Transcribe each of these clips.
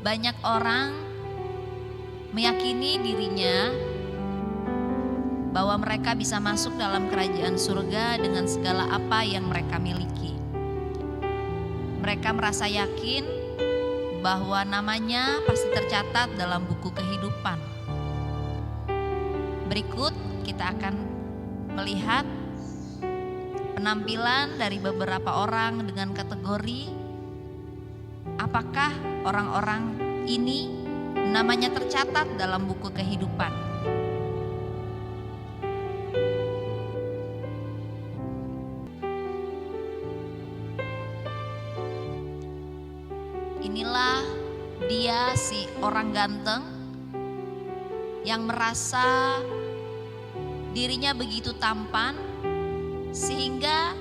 Banyak orang meyakini dirinya bahwa mereka bisa masuk dalam kerajaan surga dengan segala apa yang mereka miliki. Mereka merasa yakin bahwa namanya pasti tercatat dalam buku kehidupan. Berikut kita akan melihat penampilan dari beberapa orang dengan kategori apakah orang-orang ini namanya tercatat dalam buku kehidupan. Inilah dia si orang ganteng yang merasa dirinya begitu tampan sehingga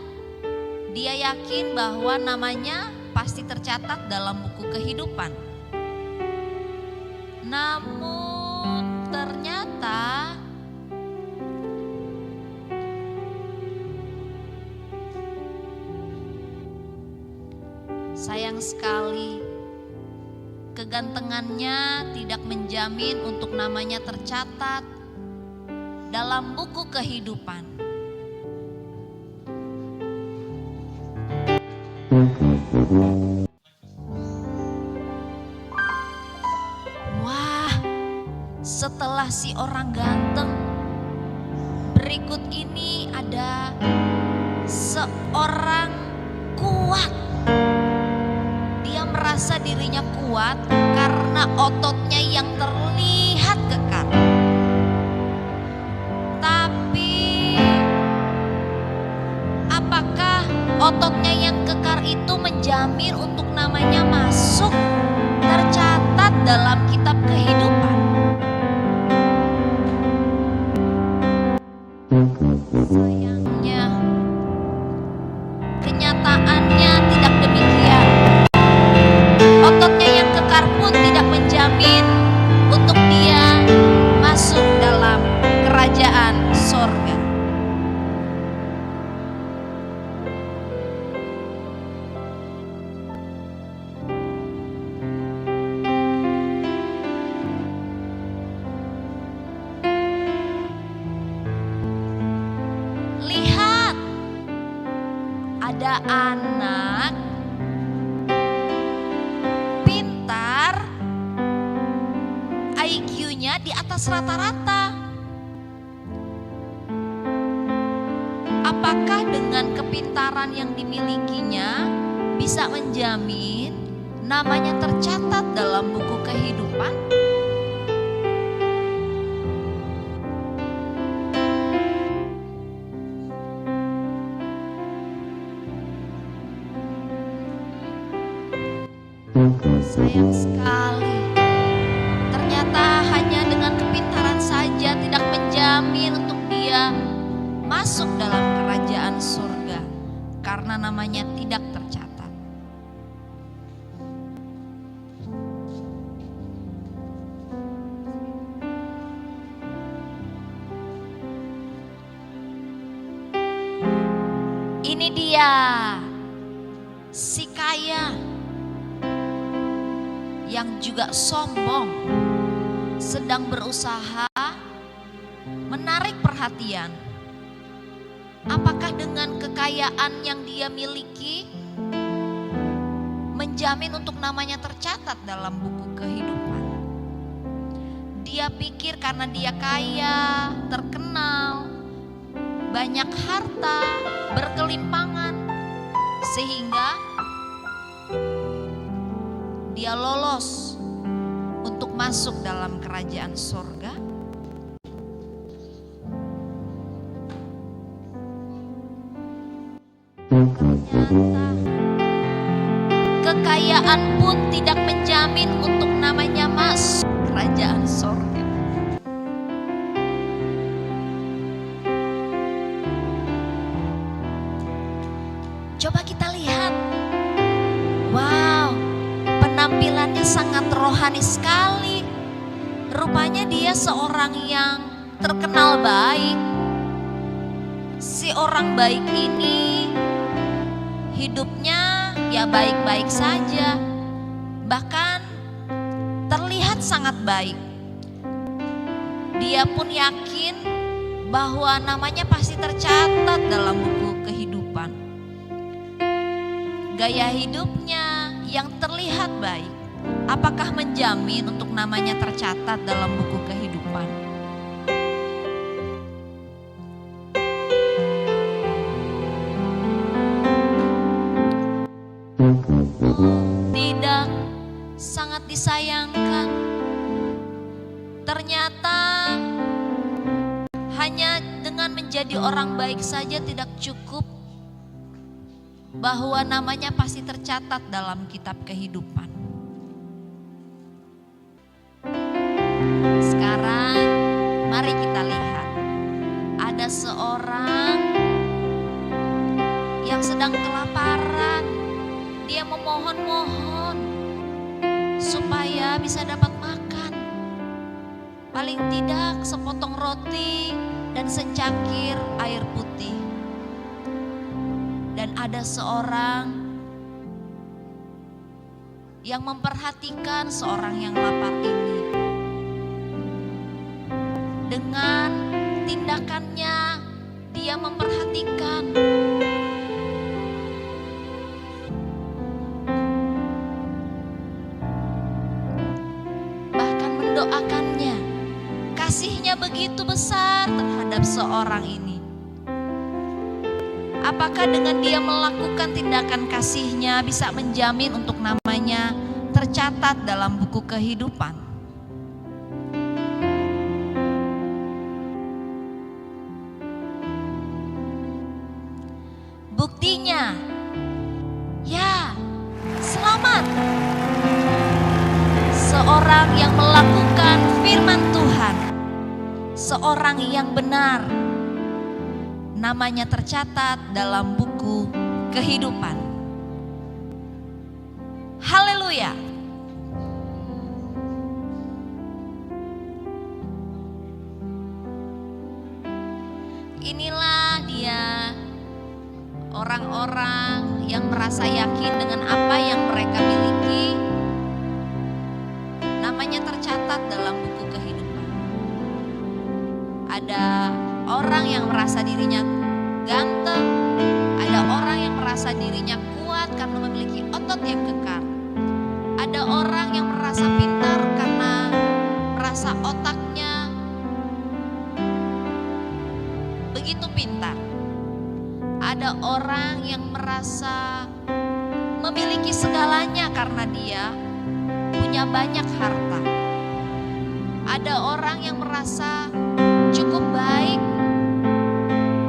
dia yakin bahwa namanya pasti tercatat dalam buku kehidupan. Namun ternyata sayang sekali kegantengannya tidak menjamin untuk namanya tercatat dalam buku kehidupan. Wah, setelah si orang ganteng, berikut ini ada seorang kuat. Dia merasa dirinya kuat karena ototnya yang terlihat kekar. Tapi apakah ototnya yang kekar itu menjamin untuk namanya masuk tercatat dalam kitab kehidupan? Sayangnya, kenyataannya tidak demikian. Ototnya yang kekar pun tidak menjamin untuk dia masuk dalam kerajaan sorga. Lihat, ada anak pintar, IQ-nya di atas rata-rata. Apakah dengan kepintaran yang dimilikinya bisa menjamin namanya tercatat dalam buku kehidupan? Sayang sekali, ternyata hanya dengan kepintaran saja tidak menjamin untuk dia masuk dalam kerajaan surga karena namanya tidak tercatat. Ini dia si kaya yang juga sombong, sedang berusaha menarik perhatian. Apakah dengan kekayaan yang dia miliki menjamin untuk namanya tercatat dalam buku kehidupan? Dia pikir karena dia kaya, terkenal, banyak harta, berkelimpangan, sehingga dia lolos untuk masuk dalam kerajaan surga. Ternyata kekayaan pun tidak menjamin untuk namanya masuk kerajaan surga. Coba kita lihat. Wow, penampilannya sangat rohani sekali. Rupanya dia seorang yang terkenal baik. Si orang baik ini hidupnya ya baik-baik saja. Bahkan sangat baik. Dia pun yakin bahwa namanya pasti tercatat dalam buku kehidupan. Gaya hidupnya yang terlihat baik, apakah menjamin untuk namanya tercatat dalam buku kehidupan? Tidak, sangat disayangkan. Ternyata hanya dengan menjadi orang baik saja tidak cukup, bahwa namanya pasti tercatat dalam kitab kehidupan. Sekarang mari kita lihat, ada seorang yang sedang kelaparan. Dia memohon-mohon supaya bisa dapat makan, paling tidak sepotong roti dan secangkir air putih. Dan ada seorang yang memperhatikan seorang yang lapar ini. Dengan tindakannya dia memperhatikan, bahkan mendoakannya. Kasihnya begitu besar terhadap seorang ini. Apakah dengan dia melakukan tindakan kasihnya bisa menjamin untuk namanya tercatat dalam buku kehidupan? Buktinya, ya, selamat. Seorang yang melakukan firman Tuhan, seorang yang benar, namanya tercatat dalam buku kehidupan. Haleluya. Inilah dia orang-orang yang merasa yakin dengan apa yang mereka miliki, namanya tercatat dalam buku kehidupan. Ada orang yang merasa dirinya ganteng, ada orang yang merasa dirinya kuat karena memiliki otot yang kekar. Ada orang yang merasa pintar karena merasa otaknya begitu pintar. Ada orang yang merasa memiliki segalanya karena dia punya banyak harta. Ada orang yang merasa cukup baik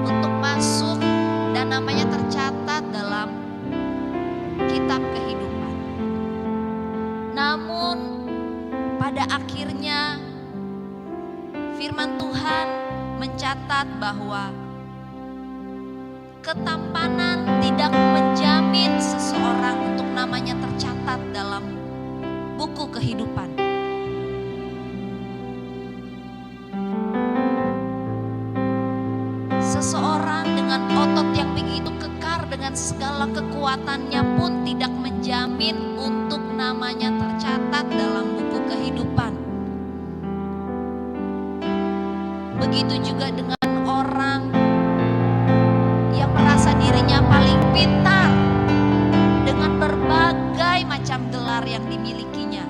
untuk masuk dan namanya tercatat dalam kitab kehidupan. Namun pada akhirnya firman Tuhan mencatat bahwa ketampanan tidak menjamin seseorang untuk namanya tercatat dalam buku kehidupan. Seseorang dengan otot yang begitu kekar dengan segala kekuatannya pun tidak menjamin untuk namanya tercatat dalam buku kehidupan. Begitu juga dengan orang yang merasa dirinya paling pintar dengan berbagai macam gelar yang dimilikinya,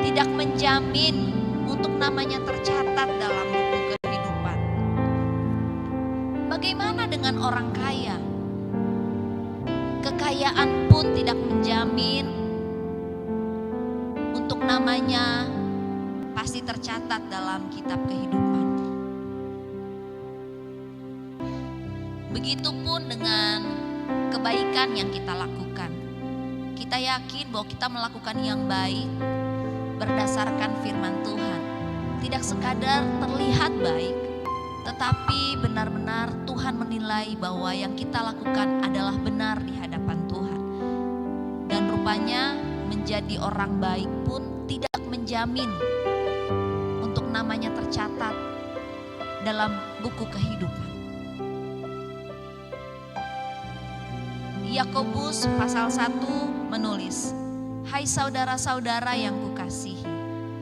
tidak menjamin untuk namanya tercatat dalam buku kehidupan. Bagaimana dengan orang kaya? Kekayaan pun tidak menjamin untuk namanya pasti tercatat dalam kitab kehidupan. Begitupun dengan kebaikan yang kita lakukan. Kita yakin bahwa kita melakukan yang baik berdasarkan firman Tuhan. Tidak sekadar terlihat baik, tetapi benar-benar Tuhan menilai bahwa yang kita lakukan adalah benar di hadapan Tuhan. Dan rupanya menjadi orang baik pun tidak menjamin untuk namanya tercatat dalam buku kehidupan. Yakobus pasal 1 menulis, "Hai saudara-saudara yang kukasihi,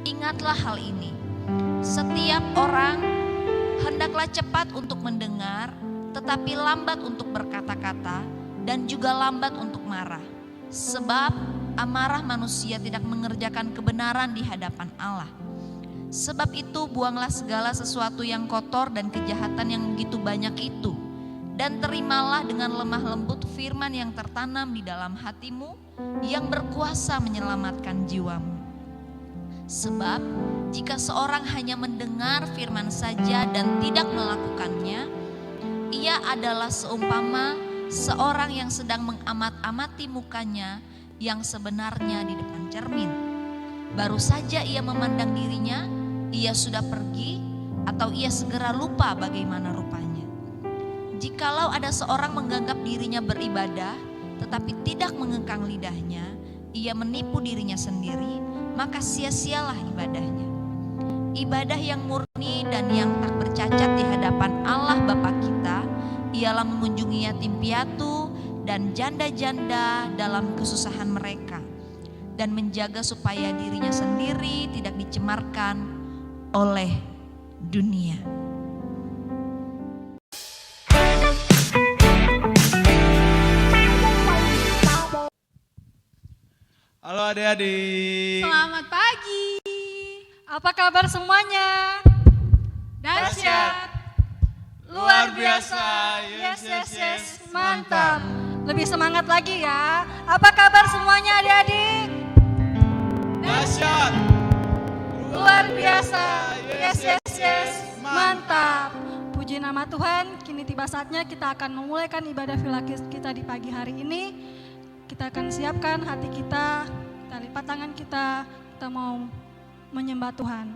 ingat ingatlah hal ini. Setiap orang hendaklah cepat untuk mendengar, tetapi lambat untuk berkata-kata, dan juga lambat untuk marah. Sebab amarah manusia tidak mengerjakan kebenaran di hadapan Allah. Sebab itu buanglah segala sesuatu yang kotor dan kejahatan yang begitu banyak itu, dan terimalah dengan lemah lembut firman yang tertanam di dalam hatimu, yang berkuasa menyelamatkan jiwamu. Sebab jika seorang hanya mendengar firman saja dan tidak melakukannya, ia adalah seumpama seorang yang sedang mengamat-amati mukanya yang sebenarnya di depan cermin. Baru saja ia memandang dirinya, ia sudah pergi atau ia segera lupa bagaimana rupanya. Jikalau ada seorang menganggap dirinya beribadah tetapi tidak mengekang lidahnya, ia menipu dirinya sendiri, maka sia-sialah ibadahnya. Ibadah yang murni dan yang tak bercacat di hadapan Allah Bapa kita ialah mengunjungi yatim piatu dan janda-janda dalam kesusahan mereka, dan menjaga supaya dirinya sendiri tidak dicemarkan oleh dunia. Halo adik-adik. Selamat pagi. Apa kabar semuanya? Dahsyat. Luar biasa. Yes. Mantap. Lebih semangat lagi ya. Apa kabar semuanya adik-adik? Dahsyat. Luar biasa. Yes. Mantap. Puji nama Tuhan, kini tiba saatnya kita akan memulaikan ibadah filakis kita di pagi hari ini. Kita akan siapkan hati kita lipat tangan kita mau menyembah Tuhan.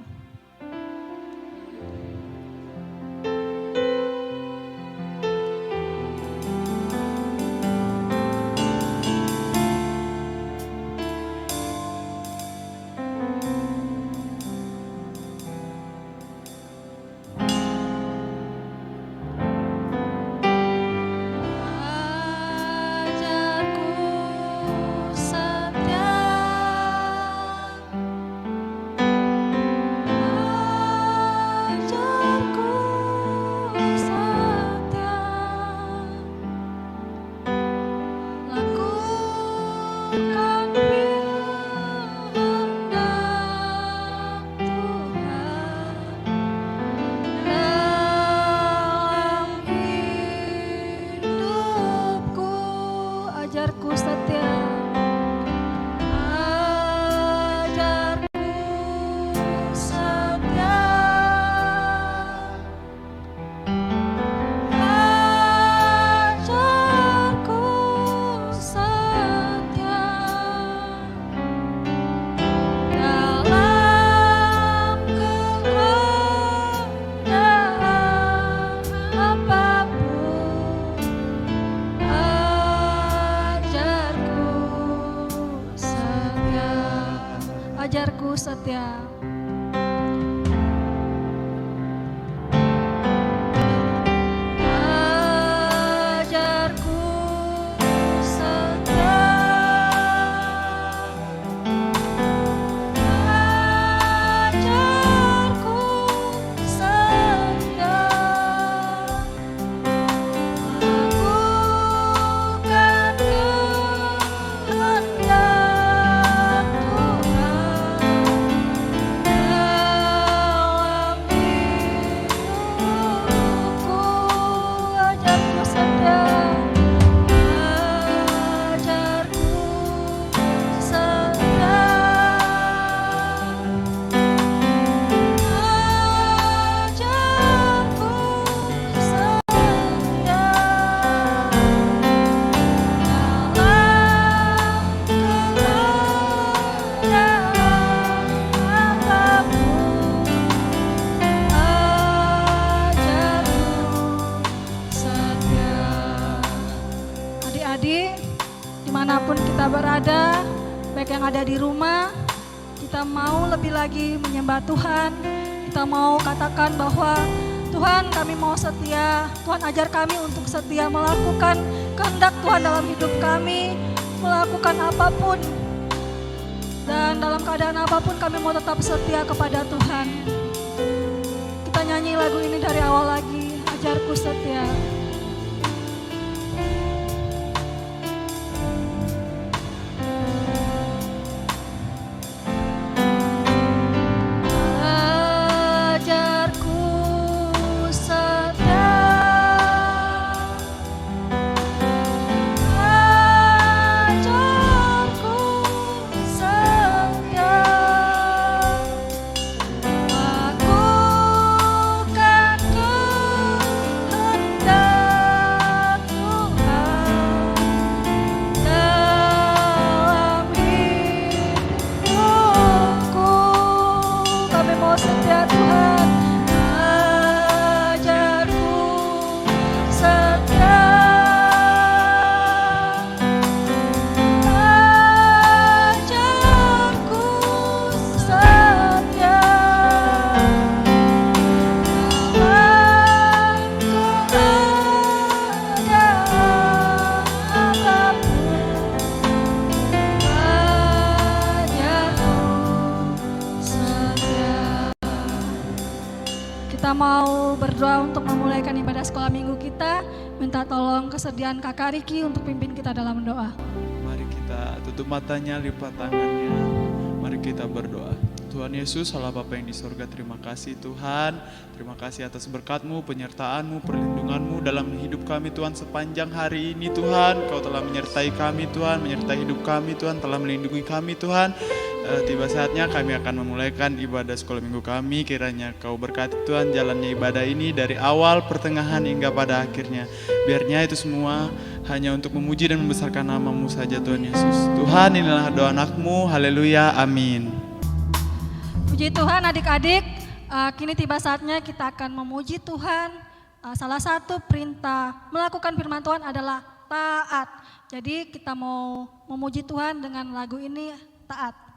Ajarku setia. Dimanapun kita berada, baik yang ada di rumah, kita mau lebih lagi menyembah Tuhan. Kita mau katakan bahwa Tuhan, kami mau setia. Tuhan ajar kami untuk setia melakukan kehendak Tuhan dalam hidup kami, melakukan apapun Dan dalam keadaan apapun kami mau tetap setia kepada Tuhan. Kita nyanyi lagu ini dari awal lagi, ajarku setia. Kita mau berdoa untuk memulaikan ibadah sekolah minggu kita. Minta tolong kesediaan Kakak Riki untuk pimpin kita dalam doa. Mari kita tutup matanya, lipat tangannya. Mari kita berdoa. Tuhan Yesus, Allah Bapa yang di sorga, terima kasih Tuhan. Terima kasih atas berkat-Mu, penyertaan-Mu, perlindungan-Mu dalam hidup kami Tuhan sepanjang hari ini Tuhan. Kau telah menyertai kami Tuhan, menyertai hidup kami Tuhan, telah melindungi kami Tuhan. Tiba saatnya kami akan memulaikan ibadah sekolah minggu kami. Kiranya Kau berkati Tuhan jalannya ibadah ini dari awal, pertengahan hingga pada akhirnya. Biarnya itu semua hanya untuk memuji dan membesarkan nama-Mu saja Tuhan Yesus. Tuhan, inilah doa anak-Mu, haleluya, amin. Puji Tuhan adik-adik, kini tiba saatnya kita akan memuji Tuhan. Salah satu perintah melakukan firman Tuhan adalah taat. Jadi kita mau memuji Tuhan dengan lagu ini, taat. Taat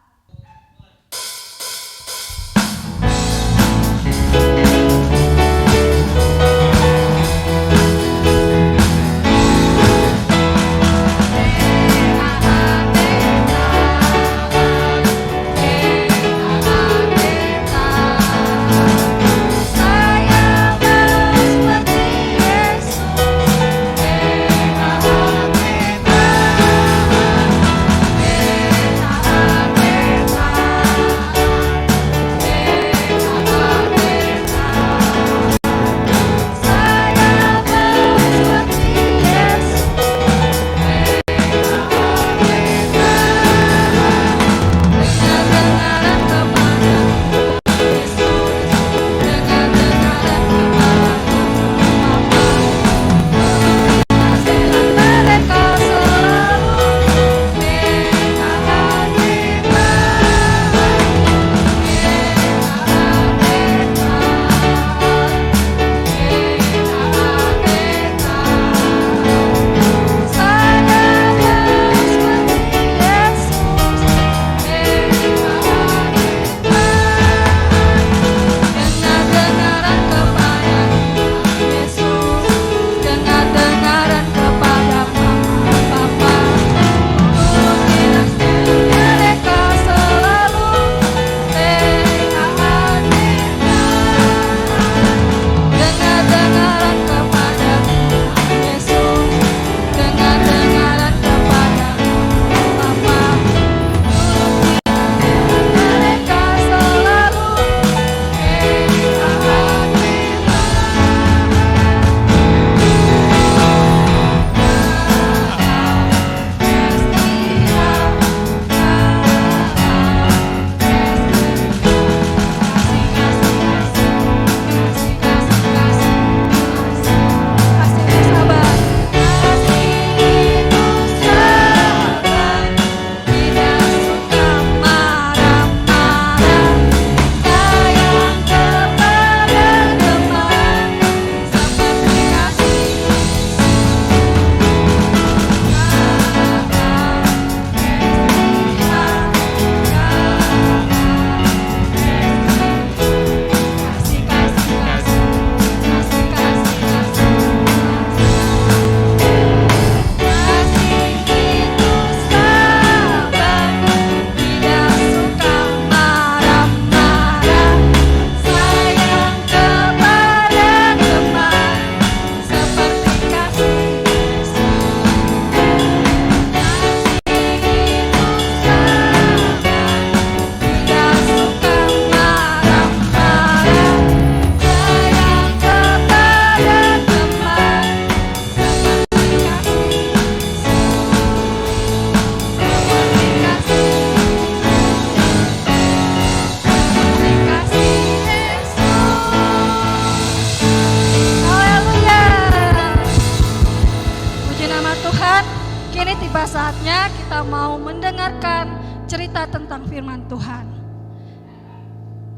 sudah saatnya kita mau mendengarkan cerita tentang firman Tuhan.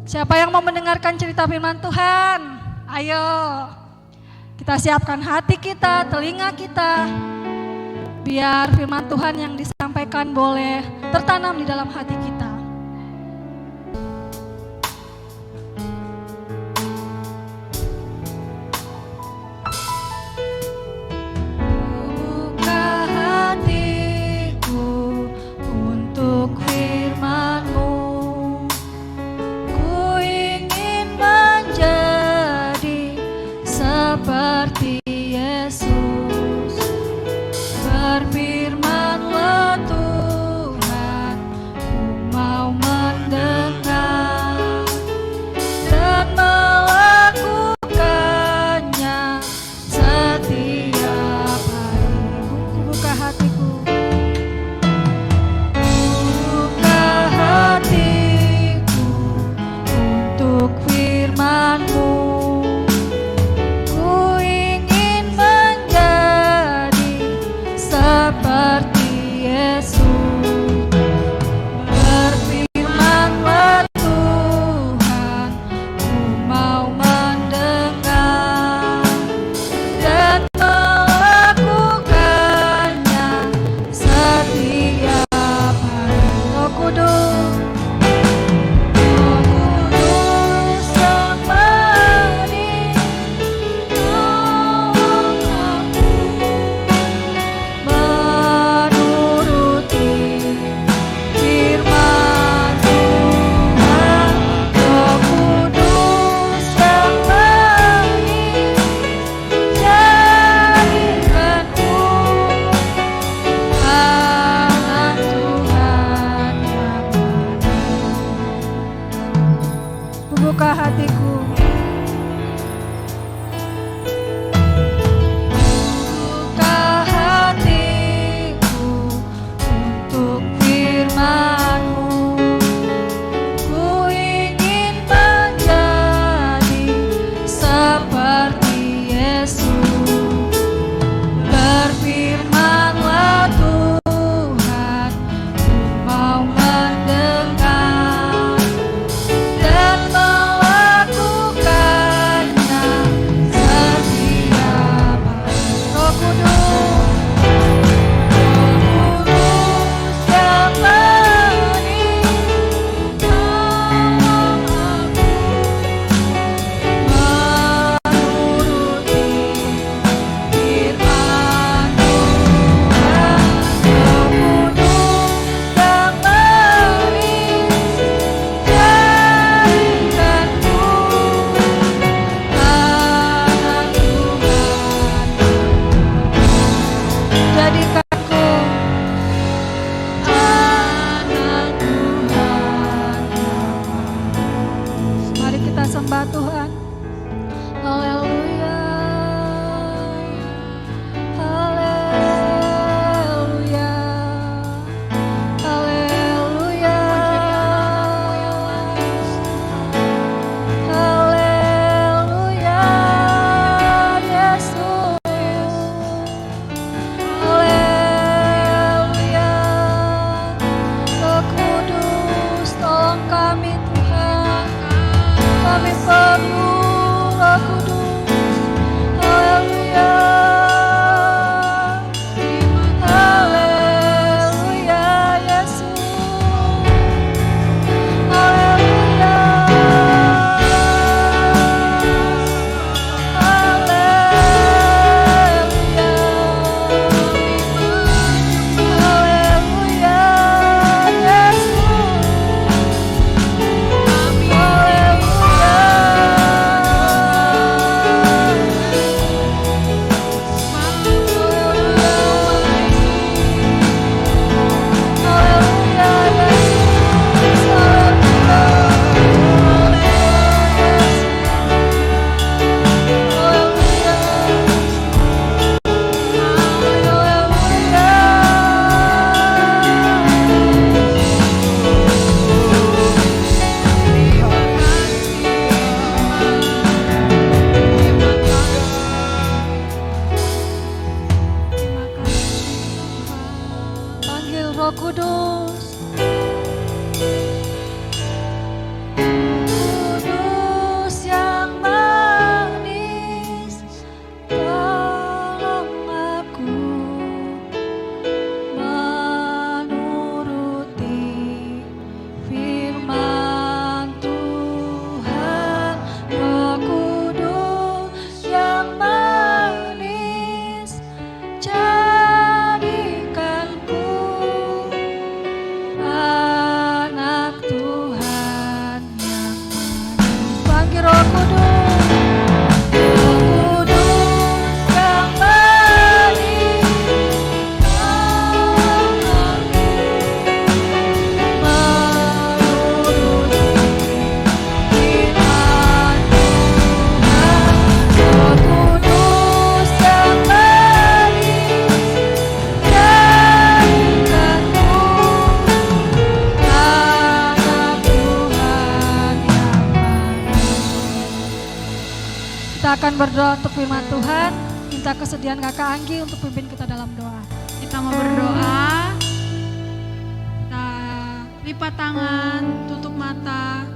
Siapa yang mau mendengarkan cerita firman Tuhan? Ayo, kita siapkan hati kita, telinga kita, biar firman Tuhan yang disampaikan boleh tertanam di dalam hati kita. Buka hatiku untuk firman-Mu, ku ingin menjadi seperti Yesus. Berfirman-Lah Tuhan, ku mau mendengar dan melakukannya setiap hari. Buka hatiku, buka hatiku untuk firman-Mu. Ku ingin akan berdoa untuk firman Tuhan. Minta kesediaan Kakak Anggi untuk pimpin kita dalam doa. Kita mau berdoa. Kita lipat tangan, tutup mata.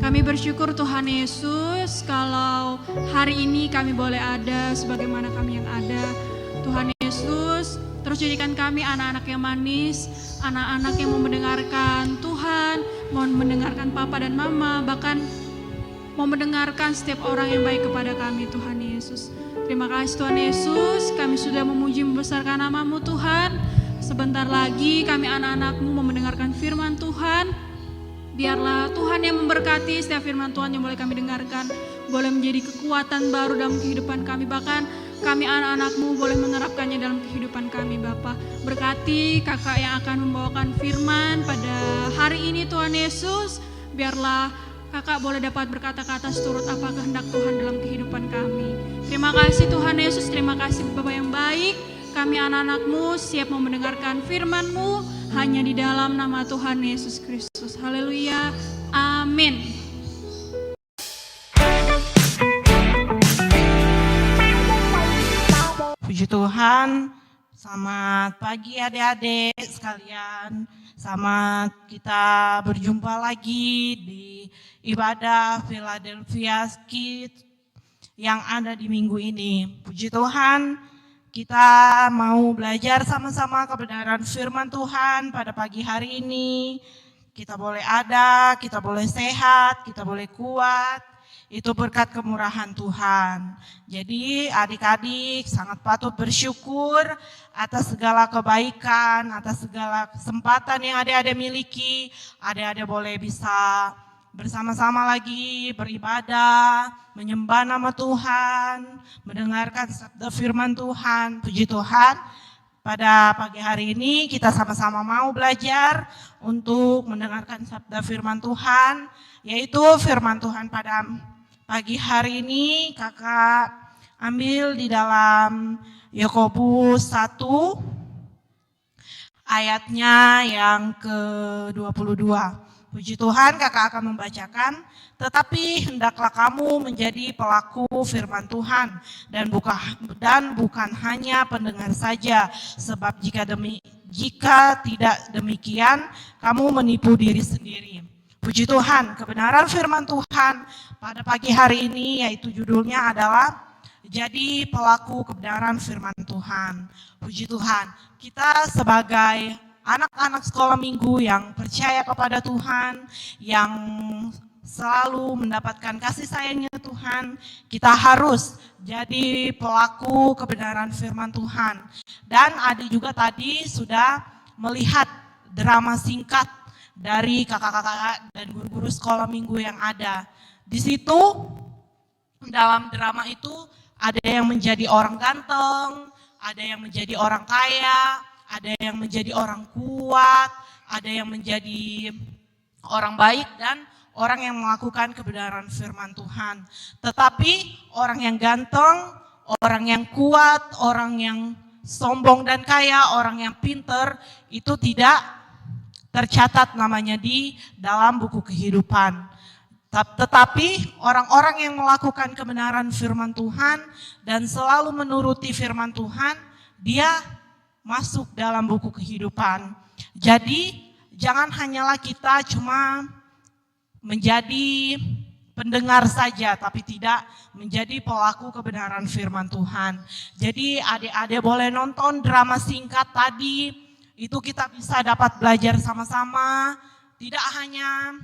Kami bersyukur Tuhan Yesus kalau hari ini kami boleh ada sebagaimana kami yang ada. Tuhan Yesus, terus jadikan kami anak-anak yang manis, anak-anak yang mau mendengarkan Tuhan, mau mendengarkan Papa dan Mama, bahkan mau mendengarkan setiap orang yang baik kepada kami Tuhan Yesus. Terima kasih Tuhan Yesus, kami sudah memuji membesarkan nama-Mu Tuhan. Sebentar lagi kami anak-anak-Mu mau mendengarkan firman Tuhan. Biarlah Tuhan yang memberkati setiap firman Tuhan yang boleh kami dengarkan, boleh menjadi kekuatan baru dalam kehidupan kami, bahkan kami anak-anak-Mu boleh menerapkannya dalam kehidupan kami Bapa. Berkati kakak yang akan membawakan firman pada hari ini Tuhan Yesus, biarlah kakak boleh dapat berkata-kata seturut apa kehendak Tuhan dalam kehidupan kami. Terima kasih Tuhan Yesus, terima kasih Bapa yang baik. Kami anak-anak-Mu siap mau mendengarkan firman-Mu hanya di dalam nama Tuhan Yesus Kristus. Haleluya. Amin. Puji Tuhan, selamat pagi adik-adik sekalian. Selamat kita berjumpa lagi di ibadah Philadelphia Kids yang ada di minggu ini. Puji Tuhan, kita mau belajar sama-sama kebenaran firman Tuhan pada pagi hari ini. Kita boleh ada, kita boleh sehat, kita boleh kuat. Itu berkat kemurahan Tuhan. Jadi adik-adik sangat patut bersyukur atas segala kebaikan, atas segala kesempatan yang adik-adik miliki. Adik-adik boleh bisa bersama-sama lagi beribadah, menyembah nama Tuhan, mendengarkan sabda firman Tuhan. Puji Tuhan, pada pagi hari ini kita sama-sama mau belajar untuk mendengarkan sabda firman Tuhan, yaitu firman Tuhan pada pagi hari ini kakak ambil di dalam Yakobus 1 ayatnya yang ke-22. Puji Tuhan, kakak akan membacakan, tetapi hendaklah kamu menjadi pelaku firman Tuhan dan bukan hanya pendengar saja, sebab jika tidak demikian kamu menipu diri sendiri. Puji Tuhan, kebenaran firman Tuhan pada pagi hari ini yaitu judulnya adalah jadi pelaku kebenaran firman Tuhan. Puji Tuhan, kita sebagai anak-anak sekolah minggu yang percaya kepada Tuhan, yang selalu mendapatkan kasih sayangnya Tuhan, kita harus jadi pelaku kebenaran firman Tuhan. Dan Adi juga tadi sudah melihat drama singkat dari kakak-kakak dan guru-guru sekolah minggu yang ada. Di situ dalam drama itu ada yang menjadi orang ganteng, ada yang menjadi orang kaya, ada yang menjadi orang kuat, ada yang menjadi orang baik dan orang yang melakukan kebenaran firman Tuhan. Tetapi orang yang ganteng, orang yang kuat, orang yang sombong dan kaya, orang yang pinter itu tidak tercatat namanya di dalam buku kehidupan. Tetapi orang-orang yang melakukan kebenaran firman Tuhan dan selalu menuruti firman Tuhan, dia masuk dalam buku kehidupan. Jadi jangan hanyalah kita cuma menjadi pendengar saja, tapi tidak menjadi pelaku kebenaran firman Tuhan. Jadi adik-adik boleh nonton drama singkat tadi, itu kita bisa dapat belajar sama-sama, tidak hanya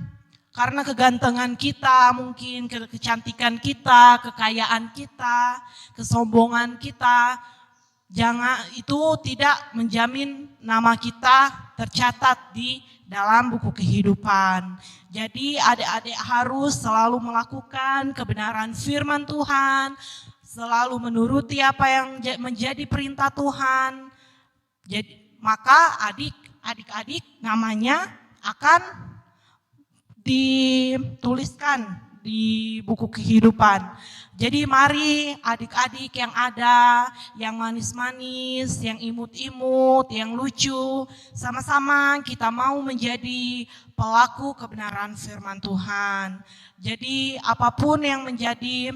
karena kegantengan kita, mungkin kecantikan kita, kekayaan kita, kesombongan kita. Jangan, itu tidak menjamin nama kita tercatat di dalam buku kehidupan. Jadi adik-adik harus selalu melakukan kebenaran firman Tuhan, selalu menuruti apa yang menjadi perintah Tuhan. Jadi maka adik-adik namanya akan dituliskan di buku kehidupan. Jadi mari adik-adik yang ada, yang manis-manis, yang imut-imut, yang lucu, sama-sama kita mau menjadi pelaku kebenaran firman Tuhan. Jadi apapun yang menjadi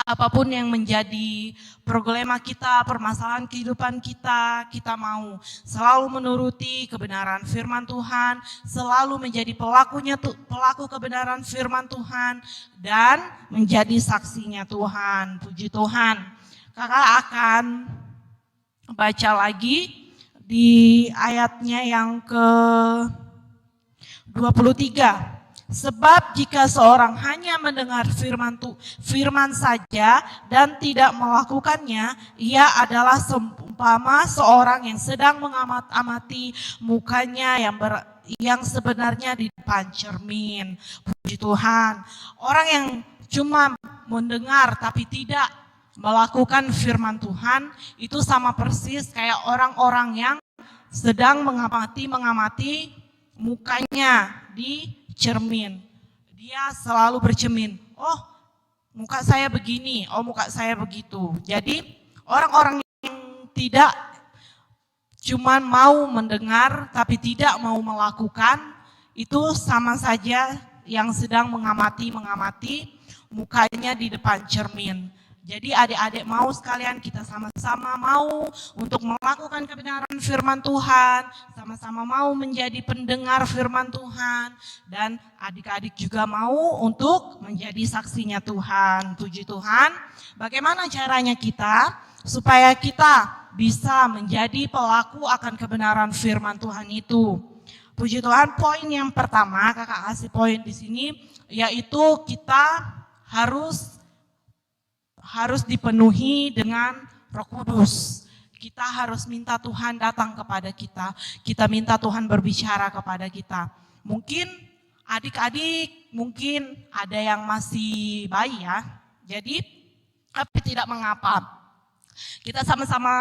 Apapun yang menjadi problema kita, permasalahan kehidupan kita, kita mau selalu menuruti kebenaran firman Tuhan, selalu menjadi pelaku kebenaran firman Tuhan, dan menjadi saksinya Tuhan. Puji Tuhan. Kakak akan baca lagi di ayatnya yang ke-23. Sebab jika seorang hanya mendengar firman saja dan tidak melakukannya, ia adalah seumpama seorang yang sedang mengamati mukanya yang sebenarnya di depan cermin. Puji Tuhan. Orang yang cuma mendengar tapi tidak melakukan firman Tuhan, itu sama persis kayak orang-orang yang sedang mengamati mukanya di cermin. Dia selalu bercermin, oh muka saya begini, oh muka saya begitu. Jadi orang-orang yang tidak cuma mau mendengar tapi tidak mau melakukan, itu sama saja yang sedang mengamati mukanya di depan cermin. Jadi adik-adik mau sekalian kita sama-sama mau untuk melakukan kebenaran firman Tuhan, sama-sama mau menjadi pendengar firman Tuhan, dan adik-adik juga mau untuk menjadi saksinya Tuhan. Puji Tuhan. Bagaimana caranya kita supaya kita bisa menjadi pelaku akan kebenaran firman Tuhan itu? Puji Tuhan, poin yang pertama, kakak kasih poin di sini, yaitu kita harus dipenuhi dengan Roh Kudus. Kita harus minta Tuhan datang kepada kita. Kita minta Tuhan berbicara kepada kita. Mungkin adik-adik mungkin ada yang masih bayi ya. Jadi tapi tidak mengapa. Kita sama-sama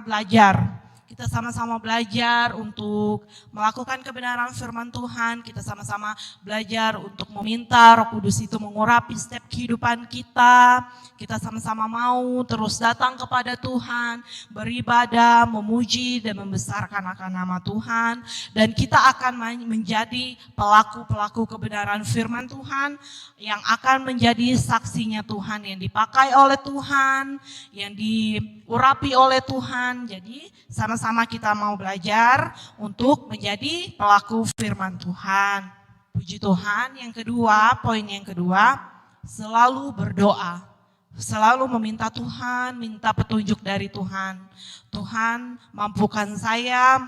belajar. Kita sama-sama belajar untuk melakukan kebenaran firman Tuhan. Kita sama-sama belajar untuk meminta Roh Kudus itu mengurapi setiap kehidupan kita. Kita sama-sama mau terus datang kepada Tuhan, beribadah, memuji dan membesarkan akan nama Tuhan. Dan kita akan menjadi pelaku-pelaku kebenaran firman Tuhan yang akan menjadi saksinya Tuhan, yang dipakai oleh Tuhan, yang diurapi oleh Tuhan. Jadi sama-sama kita mau belajar untuk menjadi pelaku firman Tuhan. Puji Tuhan. Yang kedua, poin yang kedua, selalu berdoa. Selalu meminta Tuhan, minta petunjuk dari Tuhan. Tuhan, mampukan saya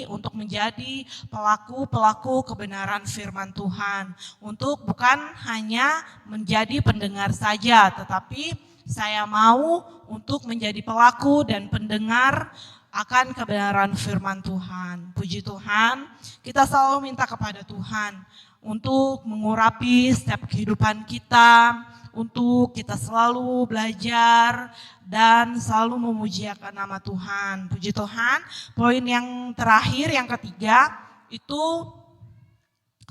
untuk menjadi pelaku-pelaku kebenaran firman Tuhan. Untuk bukan hanya menjadi pendengar saja, tetapi saya mau untuk menjadi pelaku dan pendengar akan kebenaran firman Tuhan. Puji Tuhan, kita selalu minta kepada Tuhan untuk mengurapi setiap kehidupan kita, untuk kita selalu belajar dan selalu memujiakan nama Tuhan. Puji Tuhan. Poin yang terakhir, yang ketiga, itu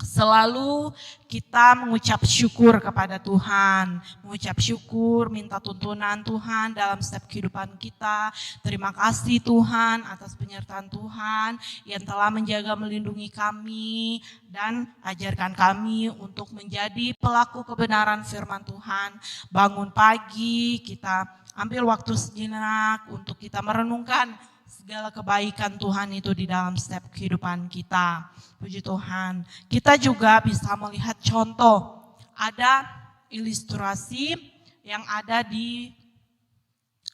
selalu kita mengucap syukur kepada Tuhan. Mengucap syukur, minta tuntunan Tuhan dalam setiap kehidupan kita. Terima kasih Tuhan atas penyertaan Tuhan yang telah menjaga melindungi kami dan ajarkan kami untuk menjadi pelaku kebenaran firman Tuhan. Bangun pagi, kita ambil waktu sejenak untuk kita merenungkan segala kebaikan Tuhan itu di dalam setiap kehidupan kita. Puji Tuhan. Kita juga bisa melihat contoh. Ada ilustrasi yang ada di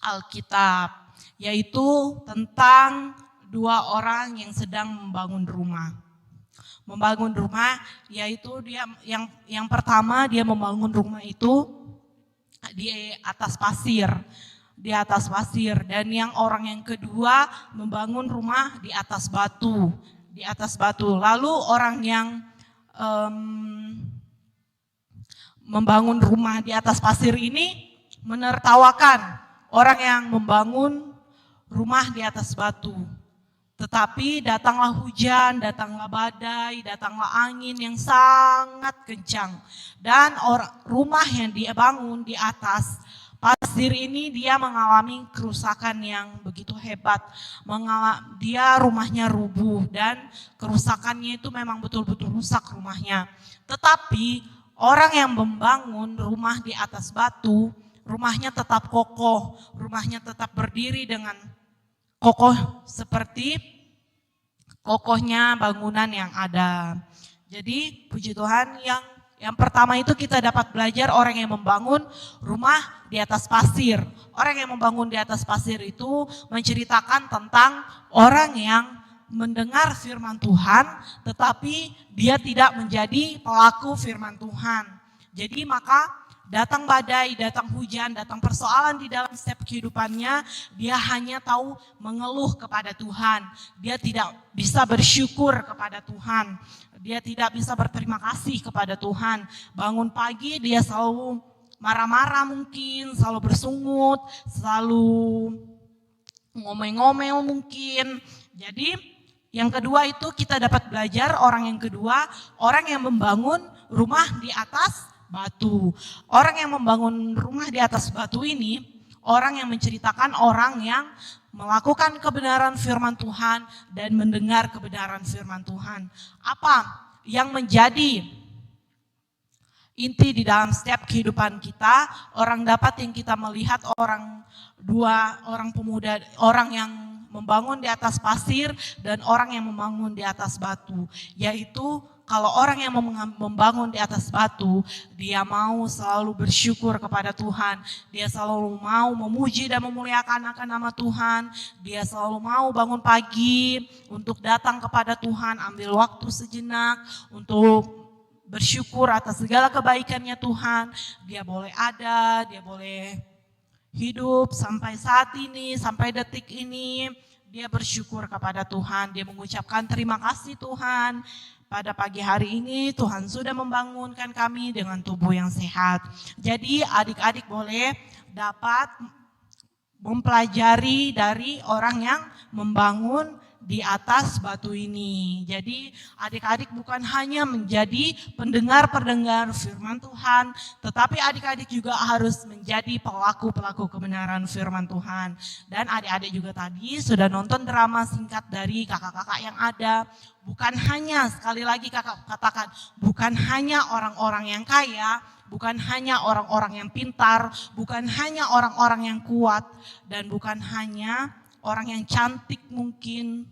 Alkitab. Yaitu tentang dua orang yang sedang membangun rumah. Membangun rumah, yaitu dia yang pertama dia membangun rumah itu di atas pasir. Di atas pasir, dan yang orang yang kedua membangun rumah di atas batu, di atas batu. Lalu orang yang membangun rumah di atas pasir ini menertawakan orang yang membangun rumah di atas batu. Tetapi datanglah hujan, datanglah badai, datanglah angin yang sangat kencang, dan rumah yang dia bangun di atas pasir ini dia mengalami kerusakan yang begitu hebat. Dia rumahnya rubuh dan kerusakannya itu memang betul-betul rusak rumahnya. Tetapi orang yang membangun rumah di atas batu, rumahnya tetap kokoh, rumahnya tetap berdiri dengan kokoh seperti kokohnya bangunan yang ada. Jadi puji Tuhan, yang pertama itu kita dapat belajar orang yang membangun rumah di atas pasir. Orang yang membangun di atas pasir itu menceritakan tentang orang yang mendengar firman Tuhan, tetapi dia tidak menjadi pelaku firman Tuhan. Jadi maka datang badai, datang hujan, datang persoalan di dalam setiap kehidupannya, dia hanya tahu mengeluh kepada Tuhan. Dia tidak bisa bersyukur kepada Tuhan. Dia tidak bisa berterima kasih kepada Tuhan. Bangun pagi dia selalu marah-marah mungkin, selalu bersungut, selalu ngomel-ngomel mungkin. Jadi yang kedua itu kita dapat belajar orang yang kedua, orang yang membangun rumah di atas batu. Orang yang membangun rumah di atas batu ini, orang yang menceritakan orang yang melakukan kebenaran firman Tuhan dan mendengar kebenaran firman Tuhan. Apa yang menjadi inti di dalam setiap kehidupan kita? Orang dapat yang kita melihat orang pemuda, orang yang membangun di atas pasir dan orang yang membangun di atas batu, yaitu kalau orang yang membangun di atas batu, dia mau selalu bersyukur kepada Tuhan. Dia selalu mau memuji dan memuliakan akan nama Tuhan. Dia selalu mau bangun pagi untuk datang kepada Tuhan, ambil waktu sejenak untuk bersyukur atas segala kebaikannya Tuhan. Dia boleh ada, dia boleh hidup sampai saat ini, sampai detik ini. Dia bersyukur kepada Tuhan, dia mengucapkan terima kasih Tuhan. Pada pagi hari ini Tuhan sudah membangunkan kami dengan tubuh yang sehat. Jadi adik-adik boleh dapat mempelajari dari orang yang membangun di atas batu ini. Jadi adik-adik bukan hanya menjadi pendengar-pendengar firman Tuhan, tetapi adik-adik juga harus menjadi pelaku-pelaku kebenaran firman Tuhan. Dan adik-adik juga tadi sudah nonton drama singkat dari kakak-kakak yang ada. Bukan hanya, sekali lagi kakak katakan, bukan hanya orang-orang yang kaya, bukan hanya orang-orang yang pintar, bukan hanya orang-orang yang kuat, dan bukan hanya orang yang cantik mungkin,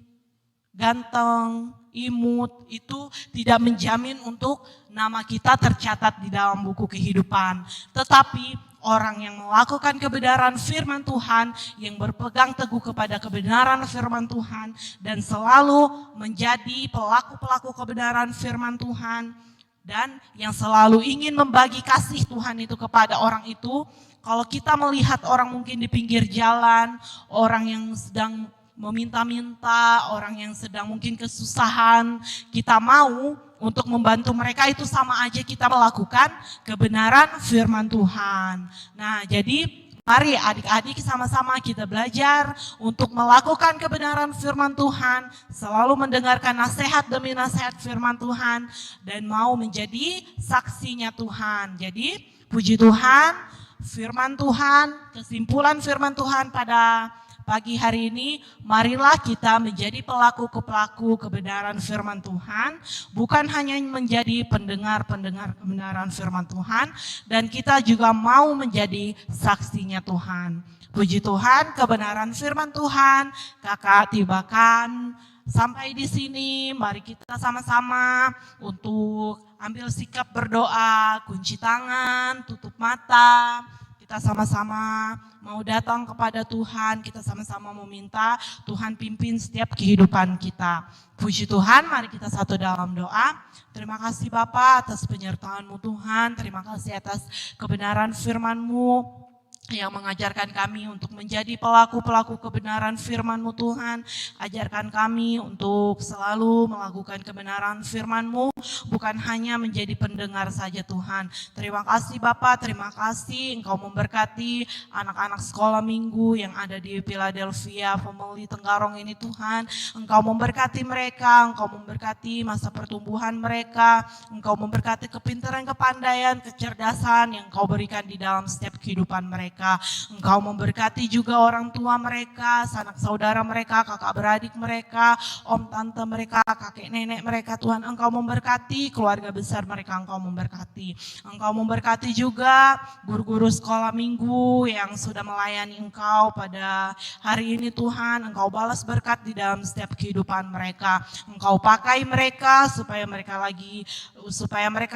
ganteng, imut, itu tidak menjamin untuk nama kita tercatat di dalam buku kehidupan. Tetapi orang yang melakukan kebenaran firman Tuhan, yang berpegang teguh kepada kebenaran firman Tuhan, dan selalu menjadi pelaku-pelaku kebenaran firman Tuhan, dan yang selalu ingin membagi kasih Tuhan itu kepada orang itu. Kalau kita melihat orang mungkin di pinggir jalan, orang yang sedang meminta-minta, orang yang sedang mungkin kesusahan, kita mau untuk membantu mereka, itu sama aja kita melakukan kebenaran firman Tuhan. Nah, jadi mari adik-adik sama-sama kita belajar untuk melakukan kebenaran firman Tuhan, selalu mendengarkan nasihat demi nasihat firman Tuhan, dan mau menjadi saksinya Tuhan. Jadi puji Tuhan, firman Tuhan, kesimpulan firman Tuhan pada pagi hari ini, marilah kita menjadi pelaku-pelaku kebenaran firman Tuhan, bukan hanya menjadi pendengar-pendengar kebenaran firman Tuhan, dan kita juga mau menjadi saksinya Tuhan. Puji Tuhan, kebenaran firman Tuhan, kakak tibakan sampai di sini. Mari kita sama-sama untuk ambil sikap berdoa, kunci tangan, tutup mata. Kita sama-sama mau datang kepada Tuhan, kita sama-sama meminta Tuhan pimpin setiap kehidupan kita. Puji Tuhan, mari kita satu dalam doa. Terima kasih Bapa atas penyertaan-Mu Tuhan, terima kasih atas kebenaran firman-Mu yang mengajarkan kami untuk menjadi pelaku-pelaku kebenaran firman-Mu Tuhan. Ajarkan kami untuk selalu melakukan kebenaran firman-Mu, bukan hanya menjadi pendengar saja Tuhan. Terima kasih Bapak, terima kasih Engkau memberkati anak-anak sekolah minggu yang ada di Philadelphia, Family Tenggarong ini Tuhan. Engkau memberkati mereka, Engkau memberkati masa pertumbuhan mereka, Engkau memberkati kepintaran, kepandaian, kecerdasan yang Engkau berikan di dalam setiap kehidupan mereka. mereka. Engkau memberkati juga orang tua mereka, sanak saudara mereka, kakak beradik mereka, om tante mereka, kakek nenek mereka. Tuhan, Engkau memberkati keluarga besar mereka, Engkau memberkati. Engkau memberkati juga guru-guru sekolah minggu yang sudah melayani Engkau pada hari ini. Tuhan, Engkau balas berkat di dalam setiap kehidupan mereka. Engkau pakai mereka supaya mereka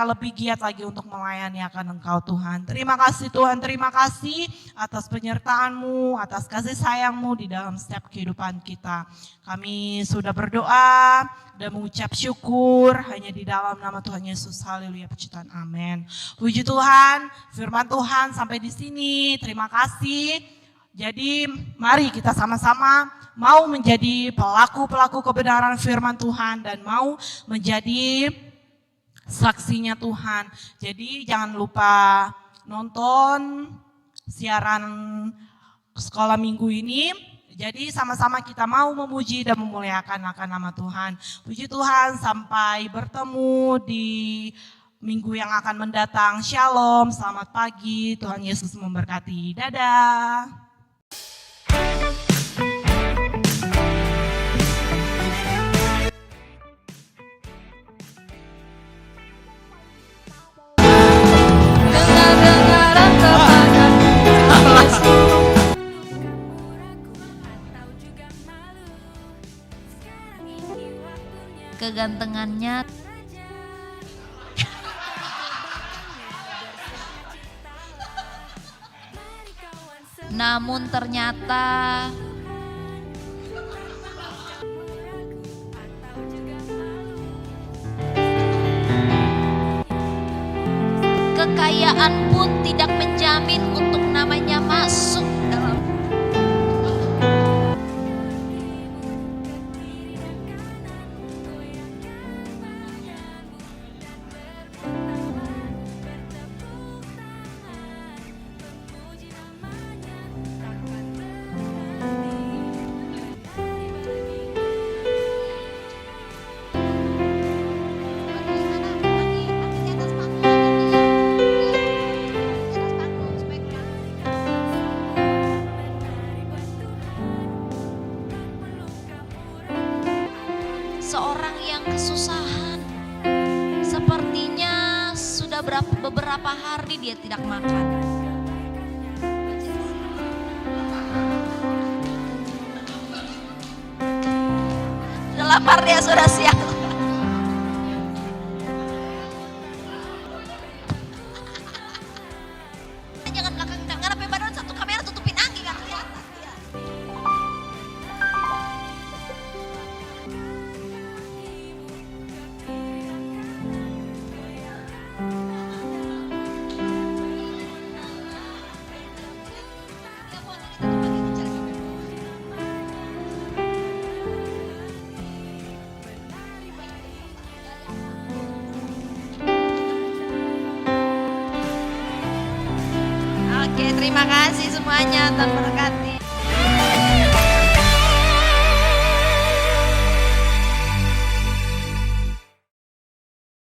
lebih giat lagi untuk melayani akan Engkau, Tuhan. Terima kasih Tuhan, terima kasih atas penyertaan-Mu, atas kasih sayang-Mu di dalam setiap kehidupan kita. Kami sudah berdoa dan mengucap syukur hanya di dalam nama Tuhan Yesus. Haleluya, puji Tuhan, amin. Puji Tuhan, firman Tuhan sampai di sini. Terima kasih. Jadi mari kita sama-sama mau menjadi pelaku-pelaku kebenaran firman Tuhan dan mau menjadi saksinya Tuhan. Jadi jangan lupa nonton siaran sekolah minggu ini. Jadi sama-sama kita mau memuji dan memuliakan akan nama Tuhan. Puji Tuhan, sampai bertemu di minggu yang akan mendatang. Shalom, selamat pagi, Tuhan Yesus memberkati. Dadah. Kegantengannya namun ternyata kekayaan pun tidak menjamin untuk namanya masuk dalam seorang yang kesusahan. Sepertinya sudah beberapa hari dia tidak makan. Sudah lapar dia, sudah siap. Jangan belakang, jangan sampai badan satu kamera tutupin angin, gak kelihatan dia. Oke, terima kasih semuanya, Tuhan berkati.